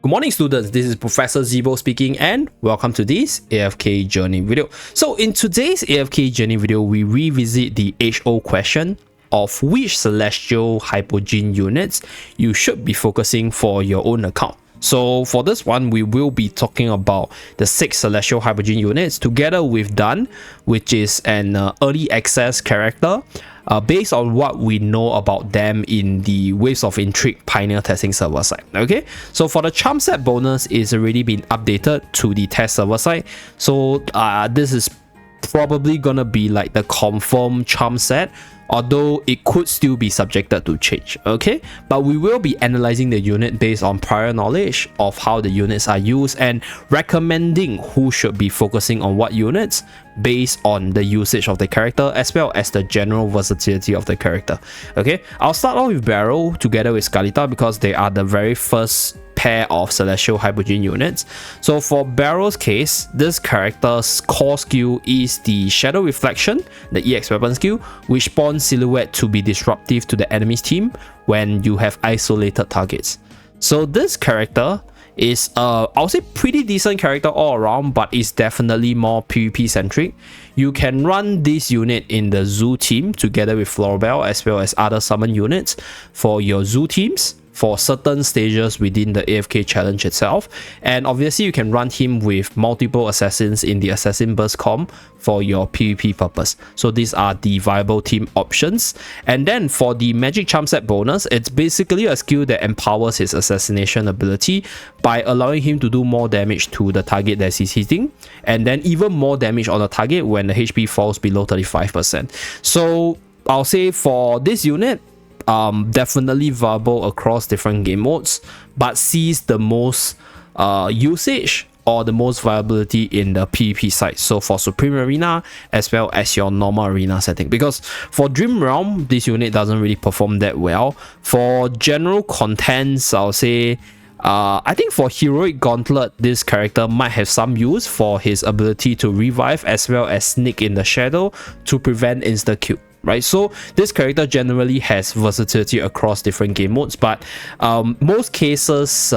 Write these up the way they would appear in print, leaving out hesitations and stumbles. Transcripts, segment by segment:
Good morning students, this is Professor Zeeebo speaking and welcome to this AFK journey video. So in today's AFK journey video, we revisit the HO question of which celestial hypogean units you should be focusing for your own account. So for this one, we will be talking about the 6 celestial hypogean units together with Dan, which is an early access character based on what we know about them in the Waves of Intrigue Pioneer testing server side. Okay, so for the charm set bonus, it's already been updated to the test server side. So this is probably gonna be like the confirmed charm set, although it could still be subjected to change. Okay, but we will be analyzing the unit based on prior knowledge of how the units are used and recommending who should be focusing on what units based on the usage of the character as well as the general versatility of the character. Okay, I'll start off with Barrow together with Skalita because they are the very first pair of celestial hypogean units. So for Barrow's case, this character's core skill is the shadow reflection, the EX weapon skill, which spawns silhouette to be disruptive to the enemy's team when you have isolated targets. So this character is I'll say pretty decent character all around, but it's definitely more PvP centric. You can run this unit in the zoo team together with Floribel as well as other summon units for your zoo teams for certain stages within the AFK challenge itself, and obviously you can run him with multiple assassins in the assassin burst comp for your PvP purpose. So these are the viable team options. And then for the magic charm set bonus, it's basically a skill that empowers his assassination ability by allowing him to do more damage to the target that he's hitting, and then even more damage on the target when the HP falls below 35%. So I'll say for this unit, definitely viable across different game modes, but sees the most usage or the most viability in the PvP side. So for Supreme Arena as well as your normal arena setting, because for Dream Realm, this unit doesn't really perform that well. For general contents, I'll say I think for Heroic Gauntlet, this character might have some use for his ability to revive as well as sneak in the shadow to prevent insta-kill. Right, so this character generally has versatility across different game modes, but most cases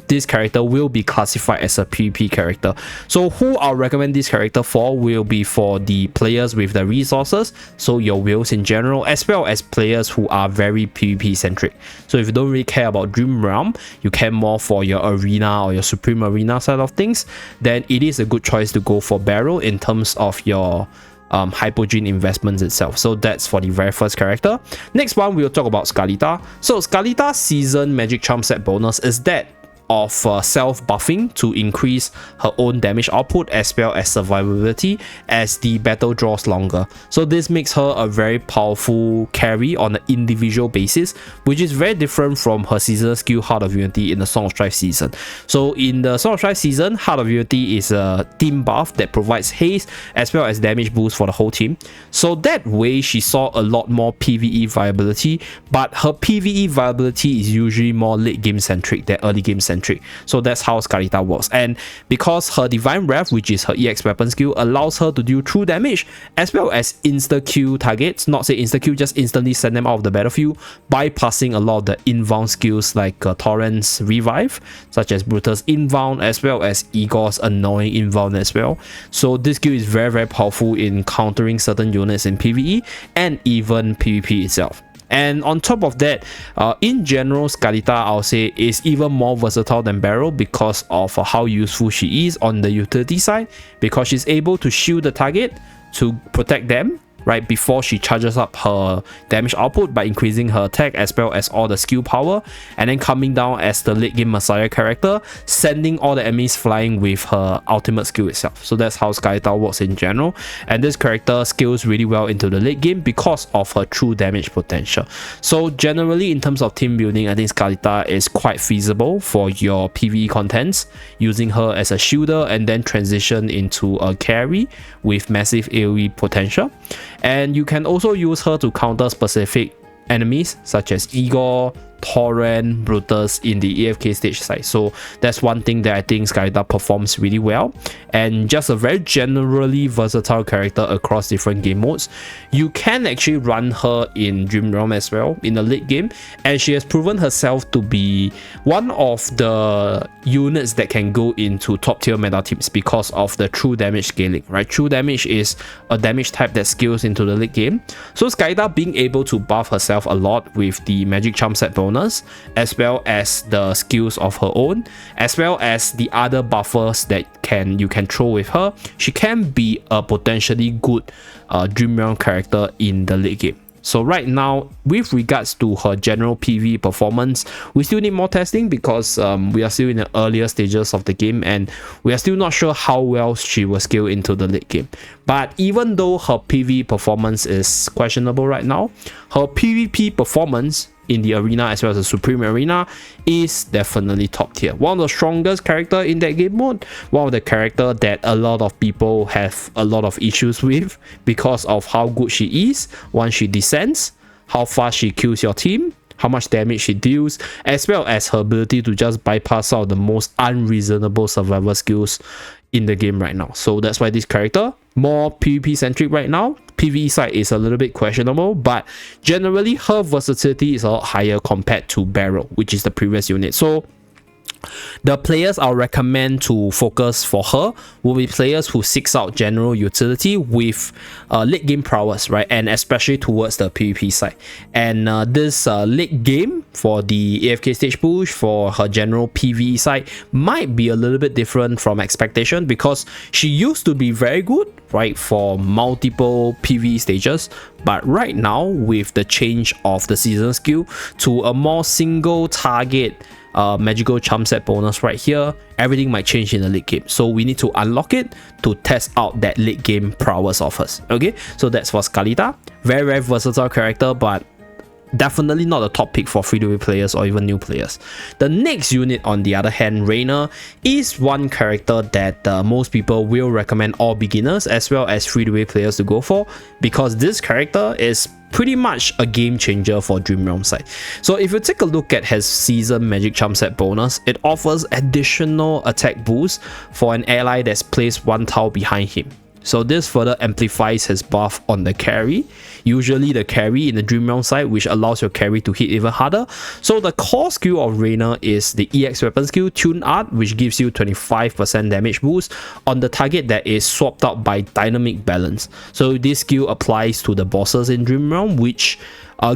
this character will be classified as a PvP character. So who I'll recommend this character for will be for the players with the resources, so your whales in general, as well as players who are very PvP centric. So if you don't really care about Dream Realm, you care more for your arena or your Supreme Arena side of things, then it is a good choice to go for Barrow in terms of your hypogean investments itself. So that's for the very first character. Next one, we'll talk about Skalita. So Skalita's season magic charm set bonus is that of self-buffing to increase her own damage output as well as survivability as the battle draws longer. So this makes her a very powerful carry on an individual basis, which is very different from her seasonal skill Heart of Unity in the Song of Strife season. So in the Song of Strife season, Heart of Unity is a team buff that provides haste as well as damage boost for the whole team. So that way she saw a lot more PvE viability, but her PvE viability is usually more late game centric than early game centric. So that's how Skalita works. And because her Divine Wrath, which is her EX weapon skill, allows her to do true damage as well as insta-kill targets, not say insta-kill, just instantly send them out of the battlefield, bypassing a lot of the inbound skills like Torrent's Revive, such as Brutus inbound as well as Igor's annoying inbound as well. So this skill is very, very powerful in countering certain units in PvE and even PvP itself. And on top of that, in general, Skalita, I'll say, is even more versatile than Barrow because of how useful she is on the utility side, because she's able to shield the target to protect them right before she charges up her damage output by increasing her attack as well as all the skill power, and then coming down as the late game Messiah character, sending all the enemies flying with her ultimate skill itself. So that's how Skalita works in general, and this character scales really well into the late game because of her true damage potential. So generally in terms of team building, I think Skalita is quite feasible for your PvE contents, using her as a shielder and then transition into a carry with massive AoE potential. And you can also use her to counter specific enemies such as Igor, Torrent, Brutus in the AFK stage side. So that's one thing that I think Skylita performs really well, and just a very generally versatile character across different game modes. You can actually run her in Dream Realm as well in the late game, and she has proven herself to be one of the units that can go into top tier meta teams because of the true damage scaling, right? True damage is a damage type that scales into the late game. So Skylita being able to buff herself a lot with the magic charm set bonus, as well as the skills of her own, as well as the other buffers that you can throw with her, she can be a potentially good Dream Realm character in the late game. So right now, with regards to her general PvE performance, we still need more testing because we are still in the earlier stages of the game, and we are still not sure how well she will scale into the late game. But even though her PvE performance is questionable right now, her PvP performance in the arena as well as the Supreme Arena is definitely top tier. One of the strongest character in that game mode, one of the character that a lot of people have a lot of issues with because of how good she is once she descends, how fast she kills your team, how much damage she deals, as well as her ability to just bypass out the most unreasonable survival skills in the game right now. So that's why this character more PvP centric right now. PvE side is a little bit questionable, but generally her versatility is a lot higher compared to Barrow, which is the previous unit. So the players I'll recommend to focus for her will be players who seeks out general utility with late game prowess, right? And especially towards the PvP side. And this late game for the AFK stage push for her general PvE side might be a little bit different from expectation, because she used to be very good, right, for multiple PvE stages. But right now, with the change of the season skill to a more single target magical charm set bonus right here, everything might change in the late game. So we need to unlock it to test out that late game prowess of hers. Okay, so that's for Skylita. Very, very versatile character, but definitely not a top pick for free-to-play players or even new players. The next unit, on the other hand, Raina, is one character that most people will recommend all beginners as well as free-to-play players to go for, because this character is pretty much a game changer for Dream Realm side. So if you take a look at his season magic charm set bonus, it offers additional attack boost for an ally that's placed one tile behind him. So this further amplifies his buff on the carry, usually the carry in the Dream Realm side, which allows your carry to hit even harder. So the core skill of Raina is the EX weapon skill Tune Art, which gives you 25% damage boost on the target that is swapped out by Dynamic Balance. So this skill applies to the bosses in Dream Realm, which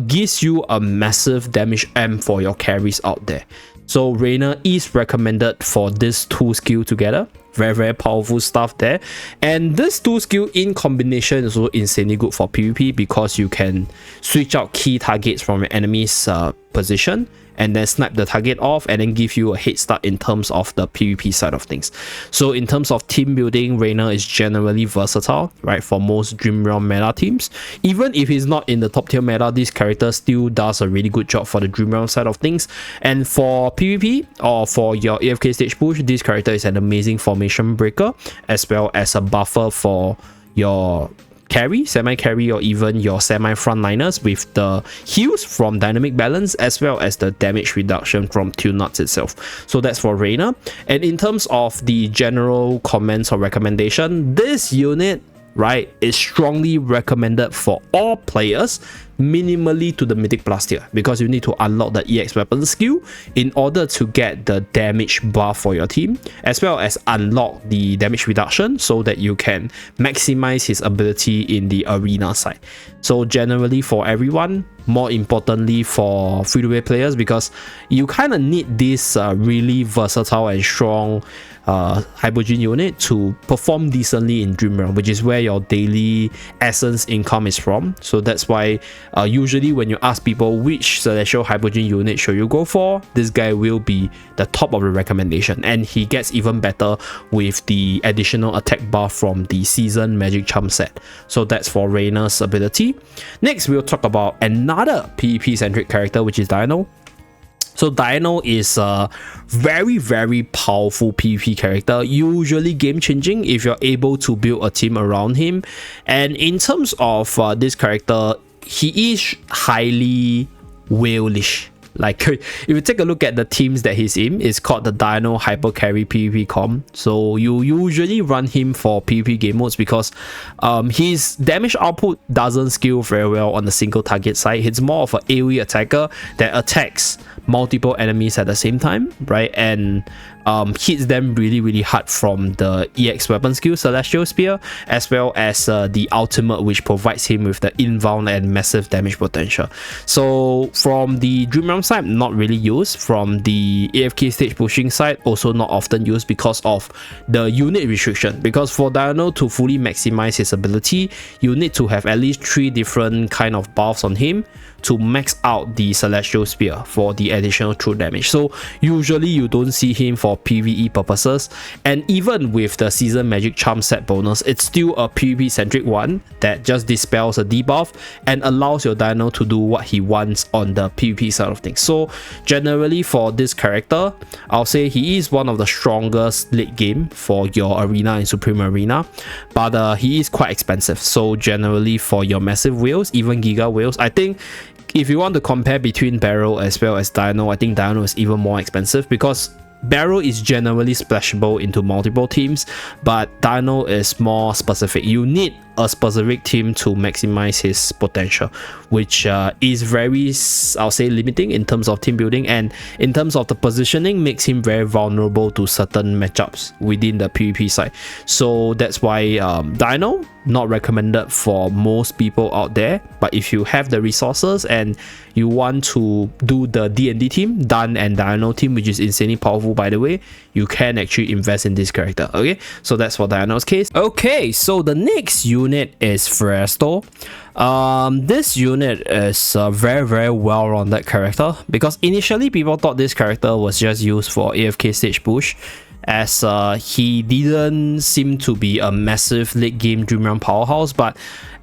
gives you a massive damage amp for your carries out there. So Raina is recommended for this two skill together. Very, very powerful stuff there. And this two skill in combination is also insanely good for PvP, because you can switch out key targets from your enemy's position and then snipe the target off and then give you a head start in terms of the PvP side of things. So in terms of team building, Raina is generally versatile, right, for most Dream Realm meta teams. Even if he's not in the top tier meta, this character still does a really good job for the Dream Realm side of things. And for PvP or for your AFK stage push, this character is an amazing formation breaker, as well as a buffer for your carry, semi-carry, or even your semi-frontliners with the heals from Dynamic Balance, as well as the damage reduction from Tune Nuts itself. So that's for Raina. And in terms of the general comments or recommendation, this unit, right, is strongly recommended for all players, minimally to the Mythic Plus tier, because you need to unlock the EX weapon skill in order to get the damage buff for your team, as well as unlock the damage reduction so that you can maximize his ability in the arena side. So generally for everyone, more importantly for free-to-play players, because you kind of need this really versatile and strong Hypogean unit to perform decently in Dream Realm, which is where your daily essence income is from. So that's why usually when you ask people which Celestial Hypogean unit should you go for, this guy will be the top of the recommendation, and he gets even better with the additional attack buff from the season magic charm set. So that's for Raina's ability. Next, we'll talk about another PvP centric character, which is Dino. So Dino is a very, very powerful PvP character, usually game-changing if you're able to build a team around him. And in terms of this character, he is highly whale-ish, Like if you take a look at the teams that he's in, it's called the Dino Hyper Carry PvP comp. So you usually run him for PvP game modes because his damage output doesn't scale very well on the single target side. He's more of an AoE attacker that attacks multiple enemies at the same time, right? And hits them really hard from the EX weapon skill Celestial Spear, as well as the ultimate, which provides him with the inbound and massive damage potential. So from the Dream Realm side, not really used. From the AFK stage pushing side, also not often used because of the unit restriction. Because for Dino to fully maximize his ability, you need to have at least 3 different kind of buffs on him to max out the Celestial Spear for the additional true damage. So usually you don't see him for PvE purposes, and even with the Season Magic Charm set bonus, it's still a PvP centric one that just dispels a debuff and allows your Dino to do what he wants on the PvP side of things. So generally for this character, I'll say he is one of the strongest late game for your Arena and Supreme Arena, but he is quite expensive. So generally for your massive whales, even Giga whales, I think if you want to compare between Barrow as well as Dino, I think Dino is even more expensive because Barrow is generally splashable into multiple teams, but Dino is more specific. You need a specific team to maximize his potential, which is very, I'll say, limiting in terms of team building, and in terms of the positioning makes him very vulnerable to certain matchups within the PvP side. So that's why Dino not recommended for most people out there, but if you have the resources and you want to do the D&D team, Dan and Dino team, which is insanely powerful by the way, you can actually invest in this character. Okay, so that's for Dino's case. Okay, so the next unit is Fresto. This unit is a very well-rounded character because initially people thought this character was just used for AFK stage push, as he didn't seem to be a massive late game Dream Realm powerhouse. But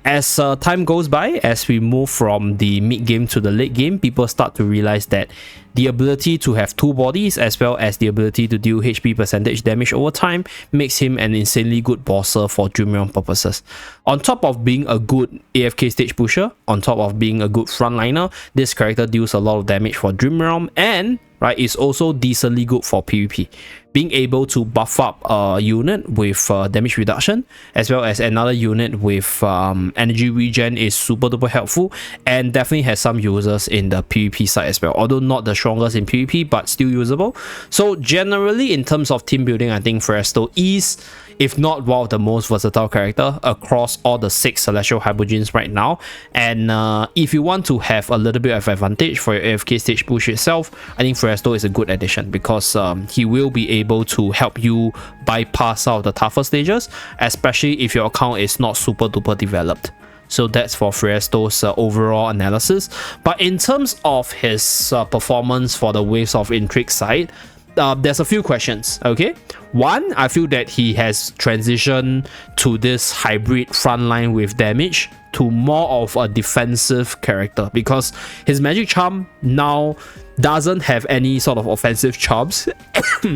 as time goes by, as we move from the mid game to the late game, people start to realize that the ability to have 2 bodies as well as the ability to deal HP percentage damage over time makes him an insanely good bosser for Dream Realm purposes. On top of being a good AFK stage pusher, on top of being a good frontliner, this character deals a lot of damage for Dream Realm and is also decently good for PvP. Being able to buff up a unit with damage reduction as well as another unit with energy regen is super duper helpful, and definitely has some users in the PvP side as well, although not the strongest in PvP but still usable. So generally in terms of team building, I think Fresto is, if not one of the most versatile character across all the 6 Celestial Hypogeans right now. And if you want to have a little bit of advantage for your AFK stage push itself, I think Fresto is a good addition because he will be able to help you bypass out the tougher stages, especially if your account is not super duper developed. So that's for Fresto's overall analysis. But in terms of his performance for the Waves of Intrigue side, there's a few questions. Okay, one, I feel that he has transitioned to this hybrid frontline with damage to more of a defensive character because his magic charm now doesn't have any sort of offensive charms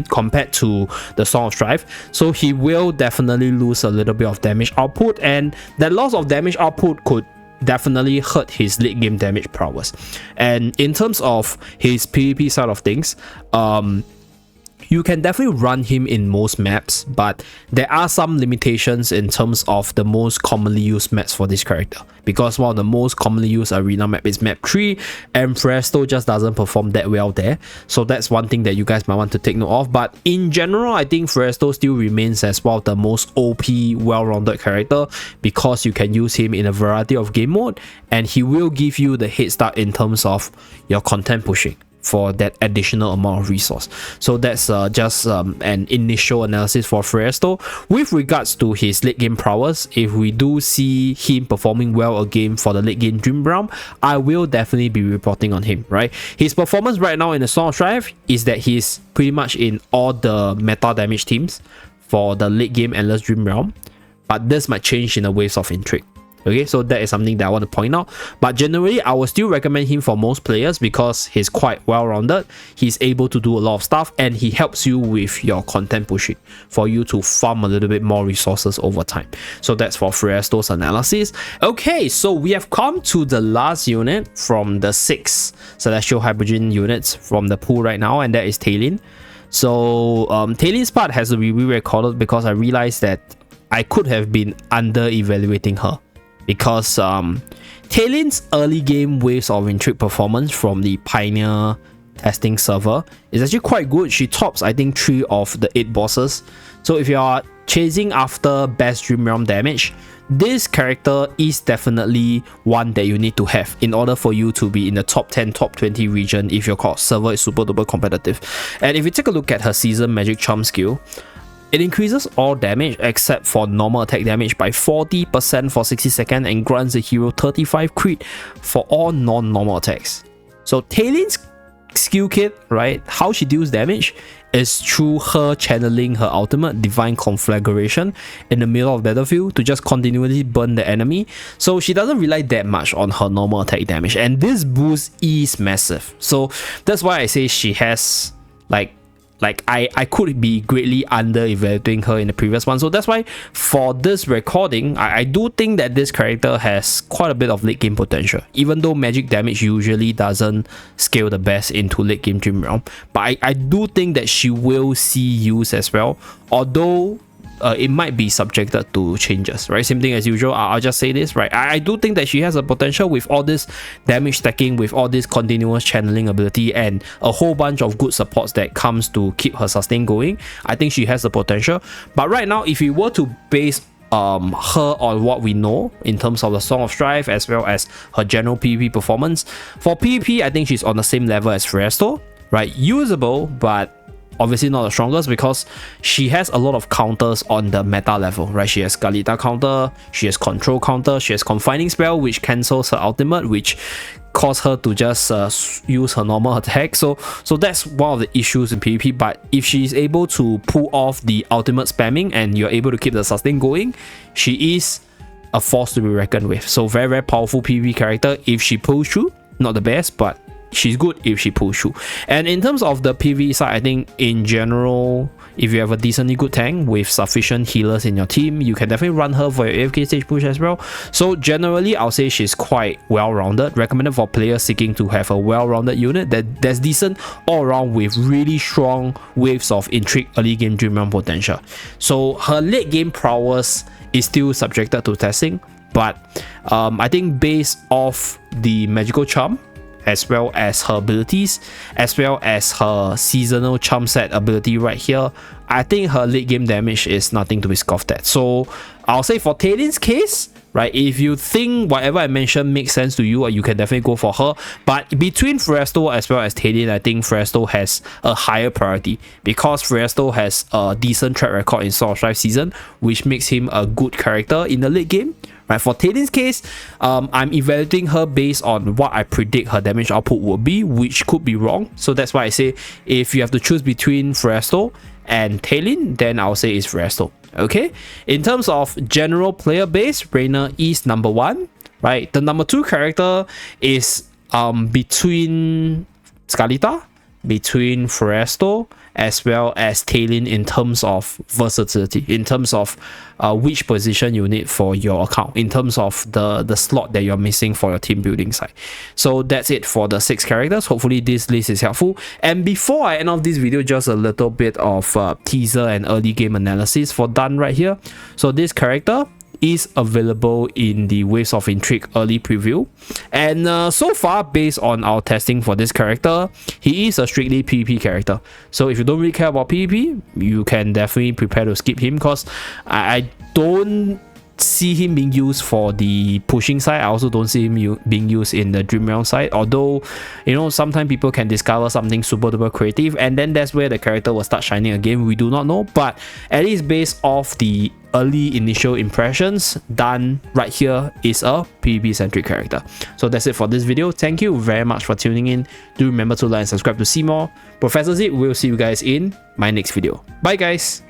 compared to the Song of Strife, so he will definitely lose a little bit of damage output, and that loss of damage output could definitely hurt his late game damage prowess. And in terms of his PvP side of things, you can definitely run him in most maps, but there are some limitations in terms of the most commonly used maps for this character, because one of the most commonly used arena map is map 3, and Fresto just doesn't perform that well there. So that's one thing that you guys might want to take note of. But in general, I think Fresto still remains as one of the most OP well-rounded character because you can use him in a variety of game mode, and he will give you the head start in terms of your content pushing for that additional amount of resource. So that's just an initial analysis for Fresto. With regards to his late game prowess, if we do see him performing well again for the late game Dream Realm, I will definitely be reporting on him, right? His performance right now in the Song of Strife is that he's pretty much in all the meta damage teams for the late game Endless Dream Realm, but this might change in the Waves of Intrigue. Okay, so that is something that I want to point out. But generally, I will still recommend him for most players because he's quite well-rounded. He's able to do a lot of stuff and he helps you with your content pushing for you to farm a little bit more resources over time. So that's for Fresto's analysis. Okay, so we have come to the last unit from the 6 Celestial Hypogean units from the pool right now, and that is Talin. So Talin's part has to be re-recorded because I realized that I could have been under-evaluating her. Because Talin's early game Waves of Intrigue performance from the Pioneer testing server is actually quite good. She tops, I think, 3 of the 8 bosses. So if you are chasing after best Dream Realm damage, this character is definitely one that you need to have in order for you to be in the top 10, top 20 region if your server is super duper competitive. And if you take a look at her season magic charm skill, it increases all damage except for normal attack damage by 40% for 60 seconds and grants the hero 35 crit for all non-normal attacks. So Talin's skill kit, right, how she deals damage is through her channeling her ultimate Divine Conflagration in the middle of the battlefield to just continually burn the enemy. So she doesn't rely that much on her normal attack damage, and this boost is massive. So that's why I say she has I could be greatly under-evaluating her in the previous one. So that's why for this recording, I do think that this character has quite a bit of late game potential, even though magic damage usually doesn't scale the best into late game Dream Realm. But I do think that she will see use as well, although it might be subjected to changes, right? Same thing as usual. I'll just say this, right? I do think that she has a potential with all this damage stacking, with all this continuous channeling ability, and a whole bunch of good supports that comes to keep her sustain going. I think she has the potential. But right now, if we were to base her on what we know in terms of the Song of Strife as well as her general PvP performance, for PvP, I think she's on the same level as Fresto, right? Usable, but obviously not the strongest because she has a lot of counters on the meta level, right? She has Galita counter, she has control counter, she has confining spell which cancels her ultimate, which cause her to just use her normal attack. So that's one of the issues in PvP. But if she is able to pull off the ultimate spamming and you're able to keep the sustain going, she is a force to be reckoned with. So very, very powerful PvP character if she pulls through. Not the best, but she's good if she pulls through. And in terms of the PvE side, I think in general, if you have a decently good tank with sufficient healers in your team, you can definitely run her for your AFK stage push as well. So generally, I'll say she's quite well-rounded, recommended for players seeking to have a well-rounded unit that's decent all around with really strong Waves of Intrigue early game Dream Realm potential. So her late game prowess is still subjected to testing, but I think based off the magical charm, as well as her abilities, as well as her seasonal charm set ability right here, I think her late game damage is nothing to be scoffed at. So I'll say for Talin's case, right, if you think whatever I mentioned makes sense to you, you can definitely go for her. But between Fresto as well as Talin, I think Fresto has a higher priority because Fresto has a decent track record in Song of Strife season, which makes him a good character in the late game. Right, for Talin's case, I'm evaluating her based on what I predict her damage output will be, which could be wrong. So that's why I say if you have to choose between Fresto and Talin, then I'll say it's Fresto. Okay, in terms of general player base, Raina is number 1. Right, the number 2 character is between Scalita, between Fresto, as well as Talin in terms of versatility, in terms of which position you need for your account, in terms of the slot that you're missing for your team building side. So that's it for the 6 characters. Hopefully this list is helpful. And before I end off this video, just a little bit of teaser and early game analysis for done right here. So this character is available in the Waves of Intrigue early preview, and so far based on our testing for this character, he is a strictly PvP character. So if you don't really care about PvP, you can definitely prepare to skip him because I don't see him being used for the pushing side. I also don't see him being used in the Dream Realm side, although you know sometimes people can discover something super duper creative and then that's where the character will start shining again. We do not know, but at least based off the early initial impressions done right here, is a PvP centric character. So that's it for this video. Thank you very much for tuning in. Do remember to like and subscribe to see more. Professor Zeeebo will see you guys in my next video. Bye guys.